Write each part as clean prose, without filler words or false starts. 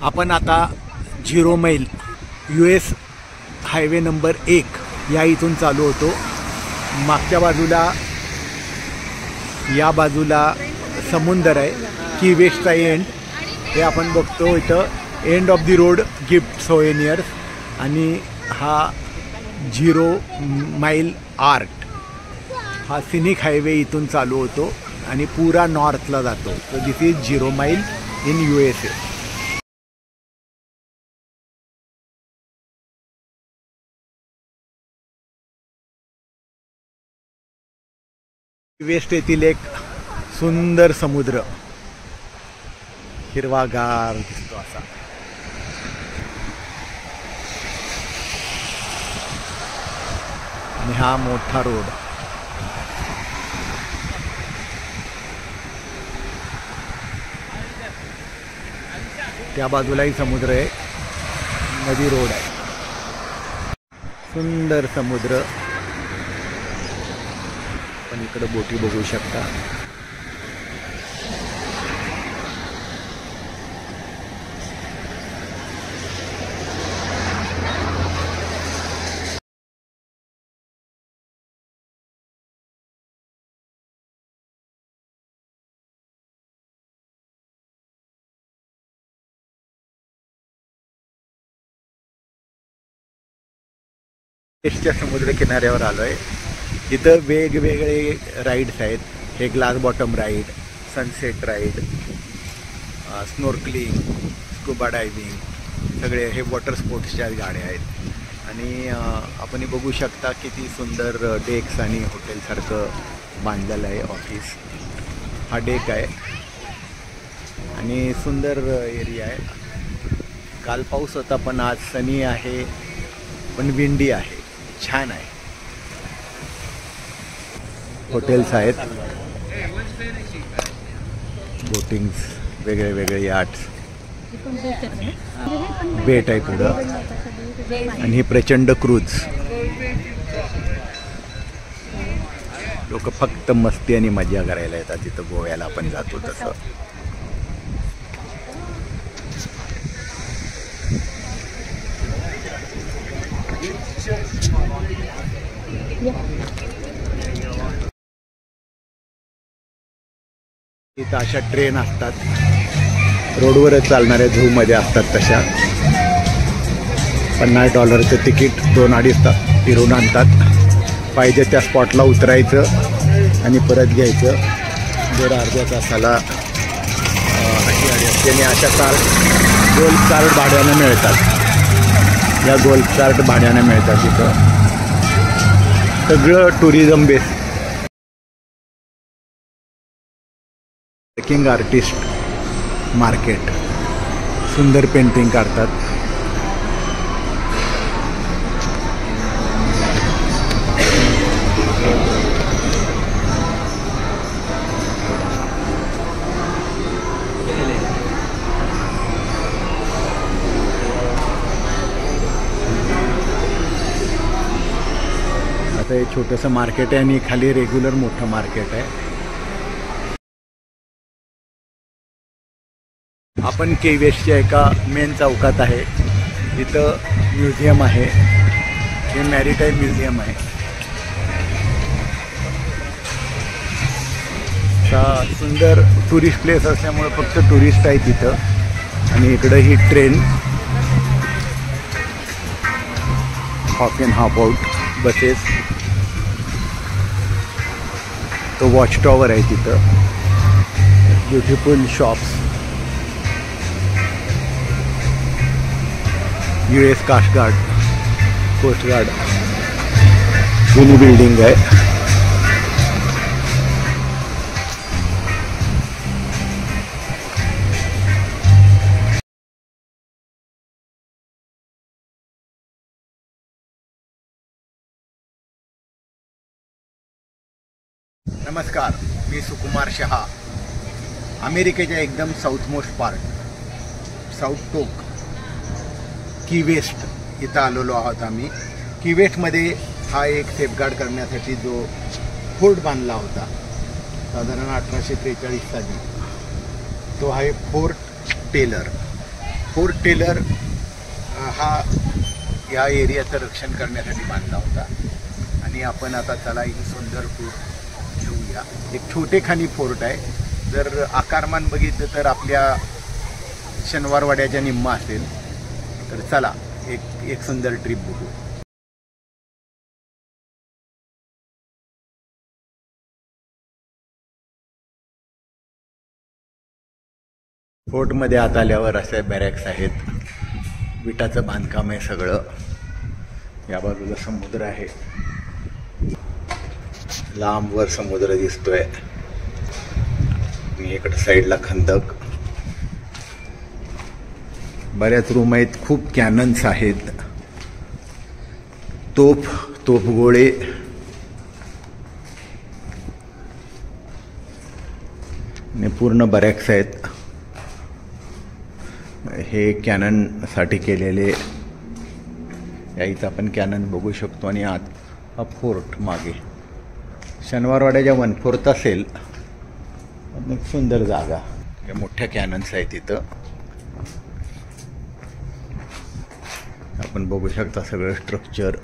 आपण आता 0 मैल US हायवे नंबर 1 या इथून चालू होतो। मागच्या बाजूला या बाजूला समुद्र आहे, की वेस्टचा एंड हे आपण बघतो इथं end of the road gift souvenirs. आणि हा 0 मैल आर्ट हा सिनिक हायवे इथून चालू होतो आणि पुरा नॉर्थला जातो। सो दिस इज 0 मैल इन USA। वेस्ट येथील एक सुंदर समुद्र हिरवागार दिसतो असा। आणि हा मोठा रोड त्या बाजूलाही समुद्र आहे, नदी रोड आहे, सुंदर समुद्र। आपण इकडे बोटी बघू शकता। वेस्टच्या समुद्र किनाऱ्यावर आलोय। इथं वेगवेगळे राईड्स आहेत। हे glass bottom ride, sunset ride, snorkelling, scuba diving, सगळे हे वॉटर स्पोर्ट्सच्या गाड्या आहेत। आणि आपण हे बघू शकता किती सुंदर डेक्स आणि हॉटेलसारखं बांधलेलं आहे ऑफिस। हा डेक आहे आणि सुंदर एरिया आहे। काल पाऊस होता पण आज सनी आहे, पण विंडी आहे, छान आहे। हॉटेल्स आहेत, बोटिंग्स, वेगळे वेगळे यार्ड्स, बेट आहे पुढं आणि हे प्रचंड क्रूज। लोक फक्त मस्ती आणि मजा करायला येतात तिथं, गोव्याला आपण जातो तसं। इथं अशा ट्रेन असतात, रोडवरच चालणाऱ्या झूमध्ये असतात तशा। $50चं तिकीट 2-2.5 तास फिरून आणतात। पाहिजे त्या स्पॉटला उतरायचं आणि परत घ्यायचं। दर अर्ध्या तासाला अशी गाडी असते आणि अशा गोल्फ कार्ट भाड्यानं मिळतात। या गोल्फ कार्ट भाड्यानं मिळतात। इथं सगळं tourism base. King artist market, सुंदर पेंटिंग काढतात। आता हे छोटंसं मार्केट आहे आणि खाली रेग्युलर मोठं मार्केट आहे। आपण के वेस्टच्या एका मेन चौकात आहे। इथं म्युझियम आहे, हे मॅरीटाईम म्युझियम आहे। सुंदर टुरिस्ट प्लेस असल्यामुळे फक्त टुरिस्ट आहेत इथं। आणि इकडं ही train hop in hop out buses, तो वॉच टॉवर आहे तिथं, beautiful shops, US cast guard, coast guard, जुनी बिल्डिंग आहे। नमस्कार, मी सुकुमार शहा। अमेरिकेच्या एकदम साऊथ मोस्ट पार्ट, साऊथ टोक, की वेस्ट इथं आलेलो आहोत आम्ही। की वेस्टमध्ये हा एक सेफगार्ड करण्यासाठी जो फोर्ट बांधला होता साधारण 1843 साली, तो आहे फोर्ट टेलर। फोर्ट टेलर हा या एरियाचं रक्षण करण्यासाठी बांधला होता आणि आपण आता चला ही सुंदर फोर्ट घेऊया. एक छोटेखानी फोर्ट आहे. जर आकारमान बघितलं तर आपल्या शनिवारवाड्याच्या निम्मा असेल. तर चला एक सुंदर ट्रिप बघू. फोर्टमध्ये आत आल्यावर असे बॅरॅक्स आहेत. विटाचं बांधकाम आहे सगळं. या बाजूला समुद्र आहे. लांबवर समुद्र दिसतोय. इकडे साईडला खंदक. बऱ्याच रूम आहेत. खूप कॅनन्स आहेत. तोफगोळे. आणि पूर्ण बॅरॅक्स आहेत. हे कॅननसाठी केलेले. याईचं आपण कॅनन बघू शकतो. आणि आत हा फोर्ट मागे शनिवारवाड्याच्या 1/4 असेल. एक सुंदर जागा. या मोठ्या कॅनन्स आहेत तिथं. आपण बघू शकता सगळं स्ट्रक्चर.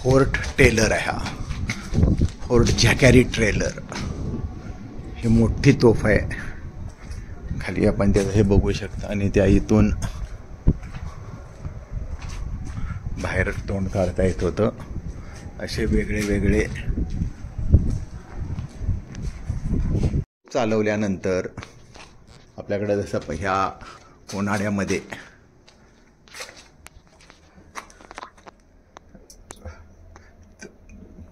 फोर्ट टेलर आहे हा. Fort जॅकॅरी trailer. ही मोठी तोफ आहे. खाली आपण त्याचं हे बघू शकता. आणि त्या इथून बाहेर तोंड काढता येत होतं. असे वेगळे वेगळे चालवल्यानंतर आपल्याकडे जसं ह्या उन्हाळ्यामध्ये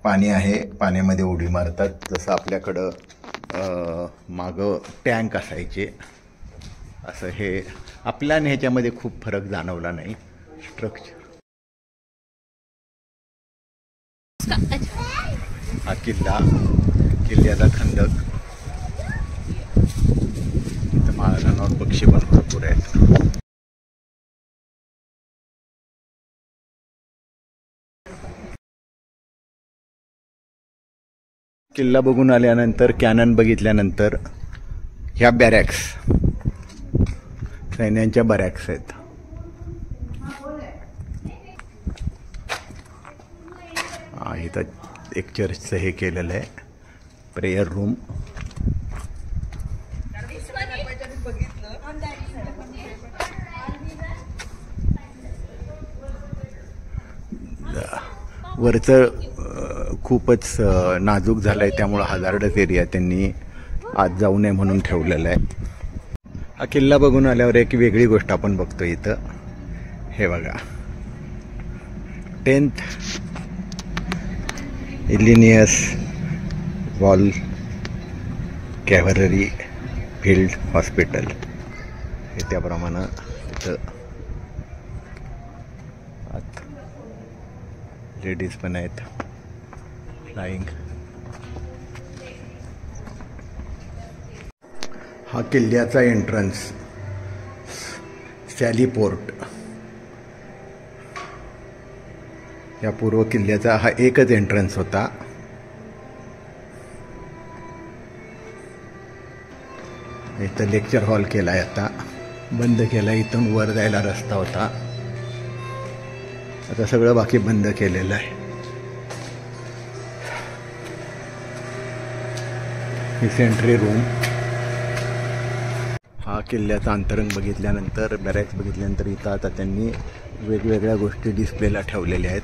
पाणी आहे. पाण्यामध्ये उडी मारतात. जसं आपल्याकडं मागं टँक असायचे. असं हे आपल्या आणि ह्याच्यामध्ये खूप फरक जाणवला नाही. स्ट्रक्चर. हा किल्ल्याचा खंदक. इथं माळरानावर पक्षी पण भरपूर आहेत. किल्ला बघून आल्यानंतर कॅनन बघितल्यानंतर ह्या बॅरॅक्स सैन्यांच्या बॅरॅक्स आहेत. इथं एक चर्चचं हे केलेलं आहे. Prayer room. वरचं खूपच नाजूक झालं आहे. त्यामुळं हजार्डस एरिया त्यांनी आत जाऊ नये म्हणून ठेवलेला आहे. हा किल्ला बघून आल्यावर एक वेगळी गोष्ट आपण बघतो इथं. हे बघा. 10th Illinois wall cavalry field hospital. हे त्याप्रमाणे इथं आत लेडीज पण आहेत. फ्लाइंग. हा किल्ल्याचा एंट्रन्स. Sally port. या पूर्व किल्ल्याचा हा एकच एंट्रन्स होता. इथं लेक्चर हॉल केलाय. आता बंद केला. इथून वर जायला रस्ता होता. आता सगळं बाकी बंद केलेलं आहे. ही सेंट्री रूम. हा किल्ल्याचा अंतरंग बघितल्यानंतर बॅरॅक्स बघितल्यानंतर इथं आता त्यांनी वेगवेगळ्या गोष्टी डिस्प्लेला ठेवलेल्या आहेत.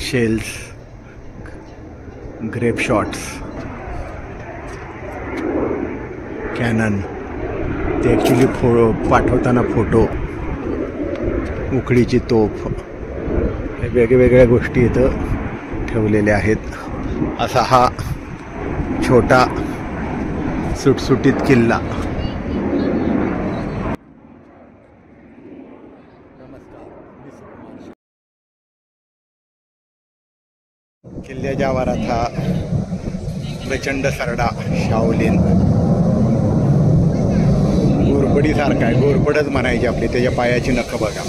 Shells, grape shots, cannon. ते ॲक्च्युली पाठवताना फोटो. उखळीची तोफ. हे वेगवेगळ्या गोष्टी इथं ठेवलेल्या आहेत. असा हा छोटा सुटसुटीत किल्ला. किल्ल्याच्या आवारात हा प्रचंड सरडा शाओलिन घोरपडीसारखा आहे, घोरपडच म्हणायची आपली. त्याच्या पायाची नखं बघा.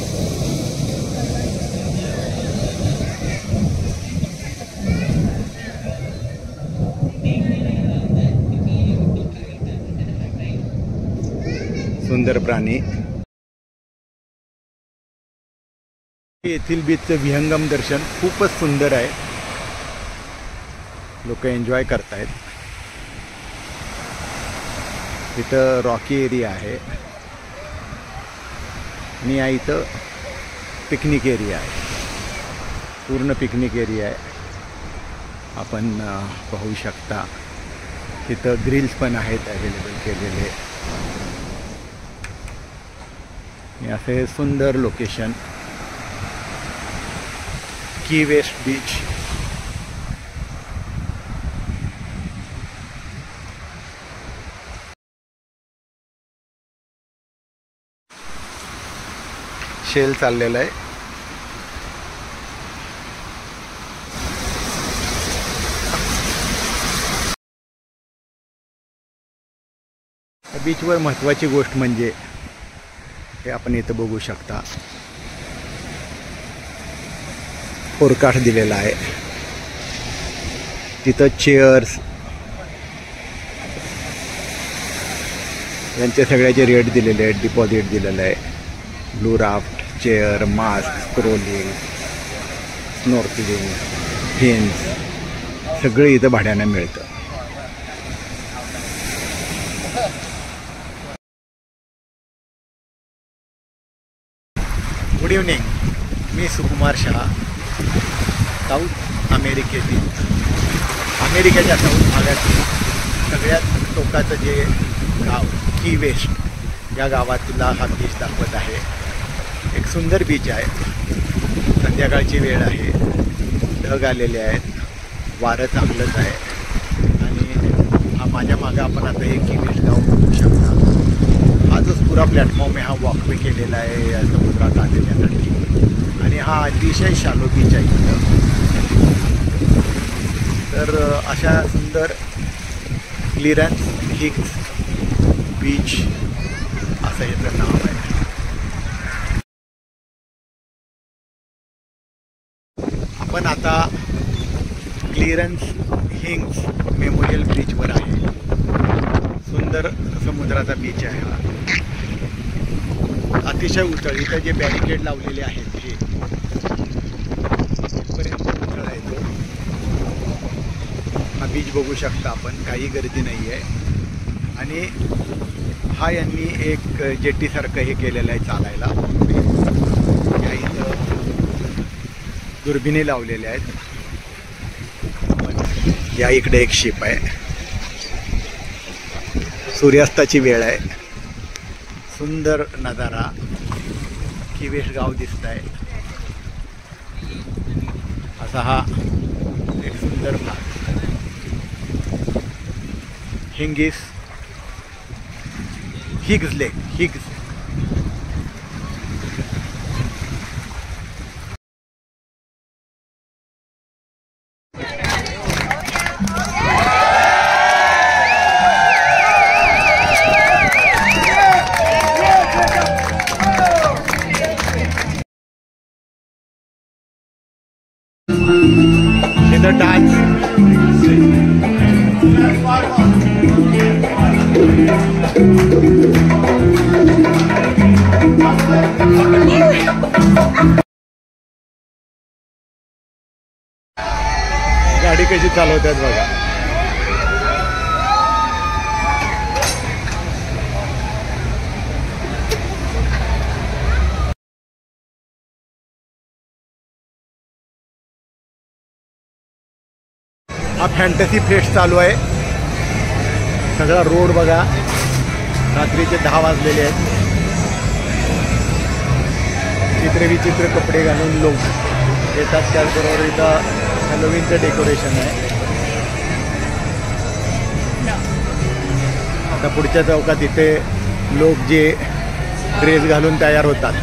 सुंदर प्राणी. येथील बीचचं विहंगम दर्शन खूपच सुंदर आहे. लोक एन्जॉय करतायत. इथं रॉकी एरिया आहे आणि या इथं पिकनिक एरिया आहे. पूर्ण पिकनिक एरिया आहे. आपण पाहू शकता. तिथं ग्रिल्स पण आहेत अवेलेबल केलेले. असे सुंदर लोकेशन. की वेस्ट बीच. शेल चाललेला आहे. बीचवर महत्त्वाची गोष्ट म्हणजे हे आपण इथं बघू शकता. फोरकास्ट दिलेला आहे. तिथं चेअर्स यांचे सगळ्याचे रेट दिलेले आहेत. डिपॉझिट दिलेलं आहे. Blue raft, chair, mask, scrolling, snorkelling, fins सगळे इथं भाड्यानं मिळतं. Good evening. मी सुकुमार शहा. साऊथ अमेरिकेतील अमेरिकेच्या साऊथ भागातील सगळ्यात टोकाचं जे गाव की वेस्ट या गावातला हा बीच दाखवत आहे. एक सुंदर बीच आहे. संध्याकाळची वेळ आहे. ढग आलेले आहेत. वारं चांगलंच आहे. आणि हा माझ्या मागं आपण आता एक की वेस्ट गाव बघू शकता. हा जो पुरा प्लॅटफॉर्म आहे हा वॉकवे केलेला आहे या समुद्रात आलेल्यासाठी. आणि हा अतिशय शालो बीच आहे. तर अशा सुंदर क्लिरन्स हिग्स बीच असं याचं नाव आहे. आपण आता क्लिरन्स हिग्स मेमोरियल ब्रिजवर आहे. सुंदर समुद्राचा बीच आहे हा. अतिशय उथळ. इथं जे बॅरिकेड लावलेले आहेत हे इथपर्यंत उथळ आहे तो. हा बीच बघू शकता आपण. काही गर्दी नाही आहे. आणि हा यांनी एक जेट्टीसारखं हे केलेलं आहे चालायला. या इथं दुर्बिणी लावलेल्या आहेत. या इकडे एक शिप आहे. सूर्यास्ताची वेळ आहे. सुंदर नजारा. की वेस्ट गाव दिसत आहे. असा हा एक सुंदर भाग. हिग्स लेक. हिग्स इथं डान्स. गाडी कशी चालवतात बघा. हा फॅन्टसी फेस्ट चालू आहे. सगळा रोड बघा. रात्रीचे 10 वाजलेले आहेत. चित्रविचित्र कपडे घालून लोक येतात. त्याचबरोबर इथं हॅलोवीनचं डेकोरेशन आहे. आता पुढच्या चौकात इथे लोक जे ड्रेस घालून तयार होतात